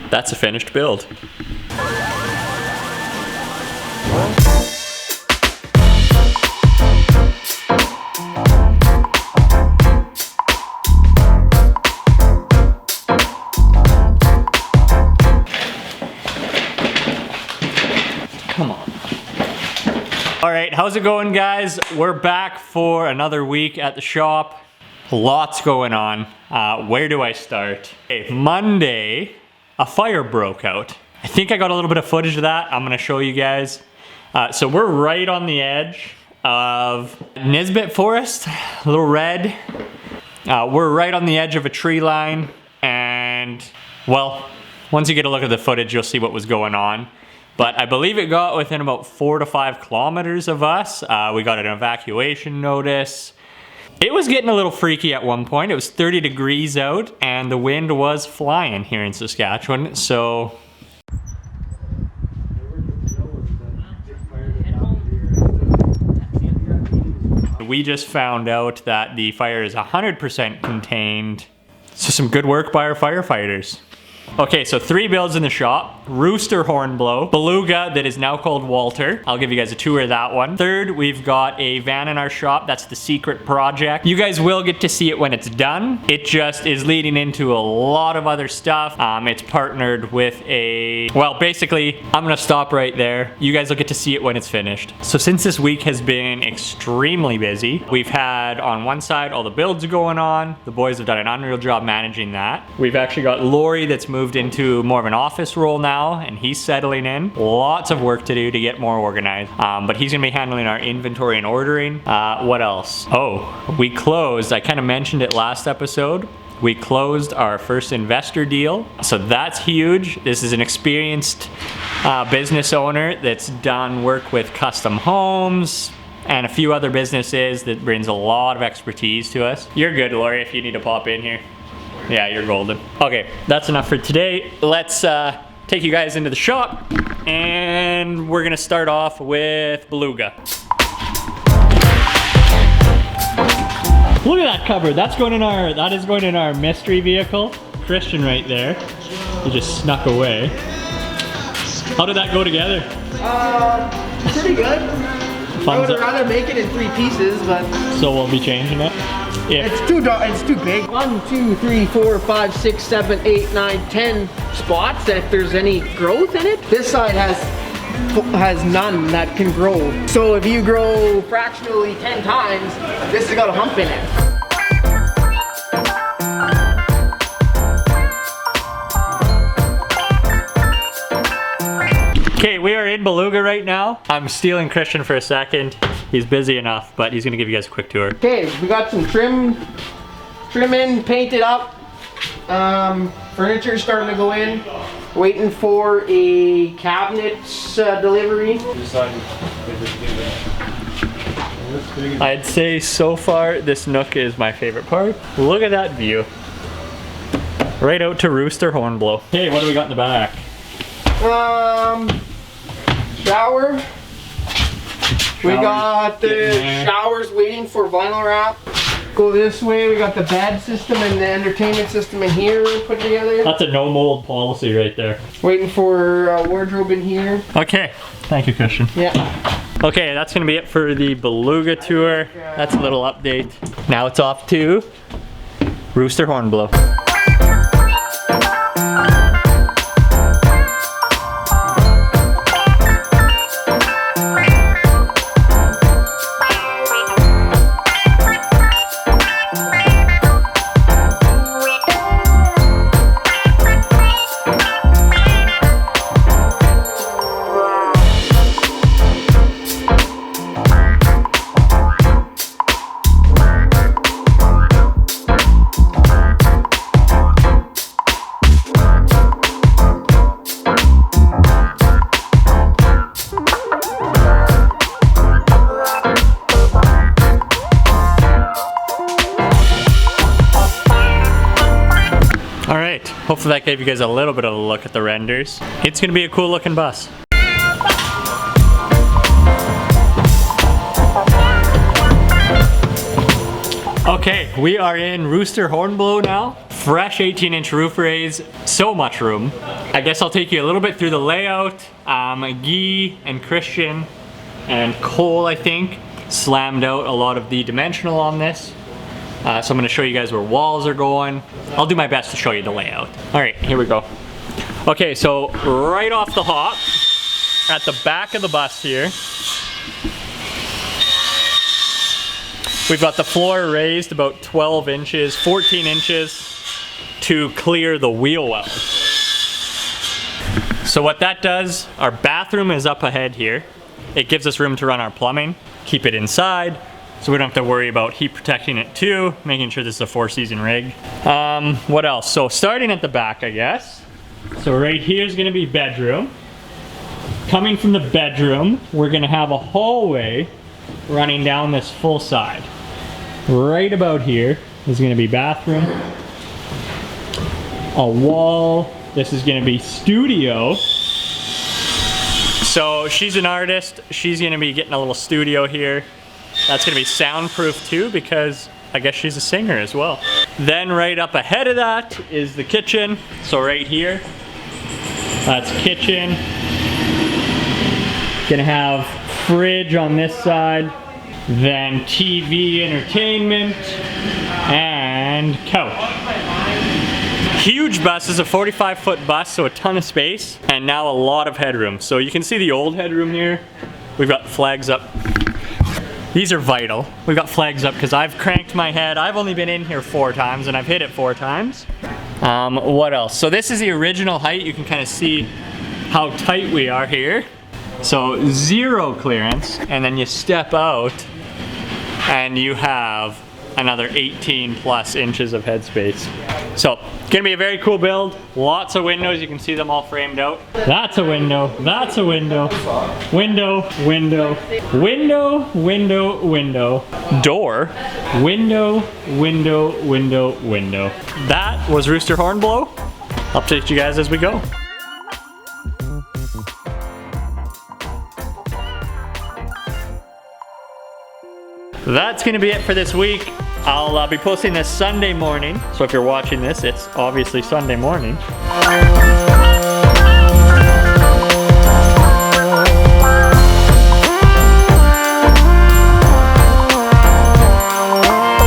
that's a finished build. Come on. All right, how's it going, guys? We're back for another week at the shop. Lots going on. Where do I start? Okay, Monday, a fire broke out. I think I got a little bit of footage of that. I'm gonna show you guys. So we're right on the edge of Nisbet Forest, Little Red. We're right on the edge of a tree line, and well, once you get a look at the footage, you'll see what was going on. But I believe it got within about 4 to 5 kilometers of us. We got an evacuation notice. It was getting a little freaky at one point. It was 30 degrees out and the wind was flying here in Saskatchewan, so. We just found out that the fire is 100% contained. So some good work by our firefighters. Okay, so 3 builds in the shop. Rooster Hornblow, Beluga that is now called Walter. I'll give you guys a tour of that one. Third, we've got a van in our shop. That's the secret project. You guys will get to see it when it's done. It just is leading into a lot of other stuff. It's partnered with a, well, basically, I'm gonna stop right there. You guys will get to see it when it's finished. So since this week has been extremely busy, we've had on one side all the builds going on. The boys have done an unreal job managing that. We've actually got Lori that's moved into more of an office role now, and he's settling in. Lots of work to do to get more organized, but he's gonna be handling our inventory and ordering. What else? Oh, we closed, I kind of mentioned it last episode, we closed our first investor deal, so that's huge. This is an experienced business owner that's done work with custom homes and a few other businesses that brings a lot of expertise to us. You're good, Lori, if you need to pop in here. Yeah, you're golden. Okay, that's enough for today. Let's take you guys into the shop, and we're gonna start off with Beluga. Look at that cupboard. That is going in our mystery vehicle. Christian right there. He just snuck away. How did that go together? Pretty good. I would rather make it in 3 pieces, but so we'll be changing it. Yeah. It's too big. 1, 2, 3, 4, 5, 6, 7, 8, 9, 10 spots that if there's any growth in it. This side has none that can grow. So if you grow fractionally 10 times, this has got a hump in it. Okay, we are in Beluga right now. I'm stealing Christian for a second. He's busy enough, but he's gonna give you guys a quick tour. Okay, we got some trim in, painted up. Furniture's starting to go in. Waiting for a cabinets delivery. I'd say so far this nook is my favorite part. Look at that view. Right out to Rooster Hornblow. Hey, what do we got in the back? Shower. We got the showers waiting for vinyl wrap. Go this way, we got the bed system and the entertainment system in here put together. That's a no mold policy right there. Waiting for a wardrobe in here. Okay, thank you, Christian. Yeah. Okay, that's gonna be it for the Beluga tour. That's a little update. Now it's off to Rooster Hornblow. Hopefully that gave you guys a little bit of a look at the renders. It's gonna be a cool looking bus. Okay, we are in Rooster Hornblow now. fresh 18-inch roof raise, so much room. I guess I'll take you a little bit through the layout. Guy and Christian and Cole, I think, slammed out a lot of the dimensional on this. So I'm gonna show you guys where walls are going. I'll do my best to show you the layout. All right, here we go. Okay, so right off the hop, at the back of the bus here, we've got the floor raised about 12 inches, 14 inches to clear the wheel well. So what that does, our bathroom is up ahead here. It gives us room to run our plumbing, keep it inside, so we don't have to worry about heat protecting it too, making sure this is a 4-season rig. What else? So starting at the back, I guess. So right here is gonna be bedroom. Coming from the bedroom, we're gonna have a hallway running down this full side. Right about here is gonna be bathroom. A wall, this is gonna be studio. So she's an artist, she's gonna be getting a little studio here. That's gonna be soundproof too because I guess she's a singer as well. Then right up ahead of that is the kitchen. So right here, that's kitchen. Gonna have fridge on this side, then TV, entertainment, and couch. Huge bus, this is a 45-foot bus, so a ton of space, and now a lot of headroom. So you can see the old headroom here. We've got flags up. These are vital. We've got flags up because I've cranked my head. I've only been in here 4 times and I've hit it 4 times. What else? So this is the original height. You can kind of see how tight we are here. So 0 clearance, and then you step out and you have another 18 plus inches of headspace. So gonna be a very cool build. Lots of windows, you can see them all framed out. That's a window, that's a window. Window, window, window, window, window. Door, window, window, window, window. That was Rooster Horn Blow. Update you guys as we go. That's gonna be it for this week. I'll be posting this Sunday morning, so if you're watching this, it's obviously Sunday morning.